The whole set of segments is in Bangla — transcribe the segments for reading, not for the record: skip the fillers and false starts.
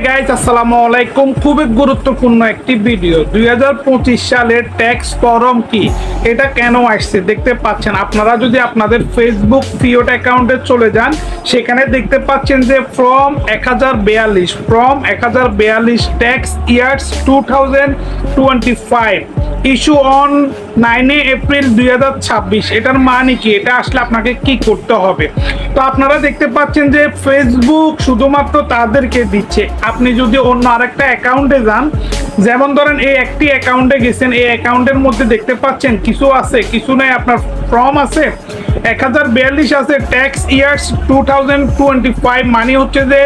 গাইস আসসালামু আলাইকুম। খুবই গুরুত্বপূর্ণ একটি ভিডিও। 2025 সালের ট্যাক্স ফর্ম কি, এটা কেন আসছে দেখতে পাচ্ছেন। আপনারা যদি আপনাদের ফেসবুক ফিওট অ্যাকাউন্টে চলে যান, সেখানে দেখতে পাচ্ছেন যে form 1042 tax years 2025 issue on 9 April 2026। এটার মানে কি, এটা আসলে আপনাকে কি করতে হবে। তো আপনারা দেখতে পাচ্ছেন যে ফেসবুক শুধুমাত্র তাদেরকে দিচ্ছে। আপনি যদি অন্য আরেকটা অ্যাকাউন্টে যান, যেমন ধরেন এই একটি অ্যাকাউন্টে গেছেন, এই অ্যাকাউন্টের মধ্যে দেখতে পাচ্ছেন কিছু আছে কিছু নেই। আপনার ফর্ম আছে 1042 আছে ট্যাক্স ইয়ার্স 2025, মানে হচ্ছে যে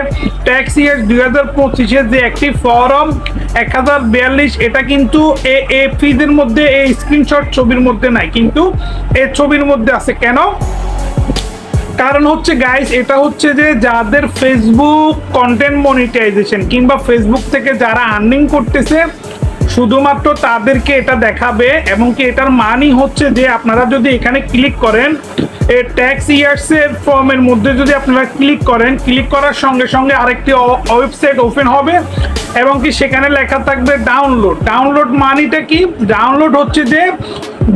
ট্যাক্স ইয়ার্স 2025 যে একটি ফর্ম 1042, এটা কিন্তু এই ফিজের মধ্যে এই স্ক্রিনশট ছবির মধ্যে নাই, কিন্তু এই ছবির মধ্যে আছে। কেন? কারণ হচ্ছে গাইস, এটা হচ্ছে যে যাদের ফেসবুক কন্টেন্ট মনিটাইজেশন কিংবা ফেসবুক থেকে যারা আর্নিং করতেছে, শুধুমাত্র তাদেরকে এটা দেখাবে। এবং কি এটার মানই হচ্ছে যে আপনারা যদি এখানে ক্লিক করেন, এই ট্যাক্স ইয়ার্সের ফর্মের মধ্যে যদি আপনারা ক্লিক করেন, ক্লিক করার সঙ্গে সঙ্গে আরেকটি ওয়েবসাইট ওপেন হবে এবং কি সেখানে লেখা থাকবে ডাউনলোড মানিটা কি? ডাউনলোড হচ্ছে যে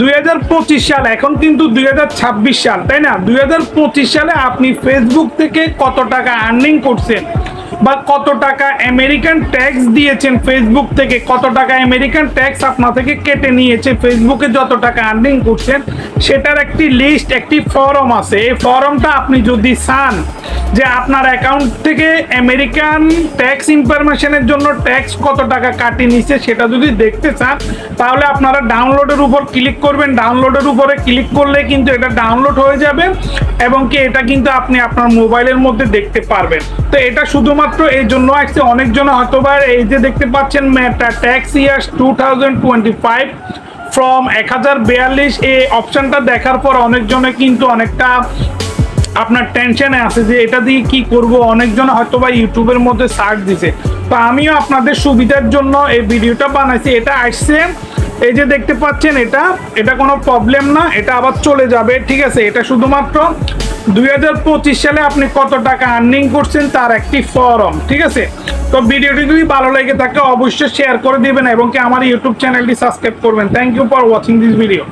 2025 সাল, এখন কিন্তু 2026 সাল, তাই না? 2025 সালে আপনি ফেসবুক থেকে কত টাকা আর্নিং করছেন বা কত টাকা আমেরিকান ট্যাক্স দিয়েছেন, ফেসবুক থেকে কত টাকা আমেরিকান ট্যাক্স আপনার থেকে কেটে নিয়েছে, ফেসবুকে যত টাকা আর্নিং করছেন সেটার একটি লিস্ট, একটি ফর্ম আছে। এই ফর্মটা আপনি যদি চান যে আপনার অ্যাকাউন্ট থেকে আমেরিকান ট্যাক্স ইনফরমেশনের জন্য ট্যাক্স কত টাকা কাটিয়ে নিচ্ছে সেটা যদি দেখতে চান, তাহলে আপনারা ডাউনলোডের উপর ক্লিক করবেন। ডাউনলোডের উপরে ক্লিক করলে কিন্তু এটা ডাউনলোড হয়ে যাবে এবং কি এটা কিন্তু আপনি আপনার মোবাইলের মধ্যে দেখতে পারবেন। তো এটা শুধুমাত্র এই জন্য আসছে, অনেকজন হয়তোবা এই যে দেখতে পাচ্ছেন ট্যাক্স ইয়ার্স 2025 ফ্রম 1042, এই অপশনটা দেখার পর অনেকজনে কিন্তু অনেকটা আপনার টেনশনে আছে যে এটা দিয়ে কি করব। অনেকজন হয়তোবা ইউটিউবের মধ্যে সার্চ দিছে। তো আমিও আপনাদের সুবিধার জন্য এই ভিডিওটা বানাইছি। এটা আসছে, এই যে দেখতে পাচ্ছেন, এটা কোনো প্রবলেম না, এটা আবার চলে যাবে, ঠিক আছে। এটা শুধুমাত্র 2025 সালে আপনি কত টাকা আর্নিং করছেন তার একটি ফর্ম, ঠিক আছে। তো ভিডিওটি যদি ভালো লেগে থাকে অবশ্যই শেয়ার করে দিবেন এবং কি আমার ইউটিউব চ্যানেলটি সাবস্ক্রাইব করবেন। Thank you for watching this video.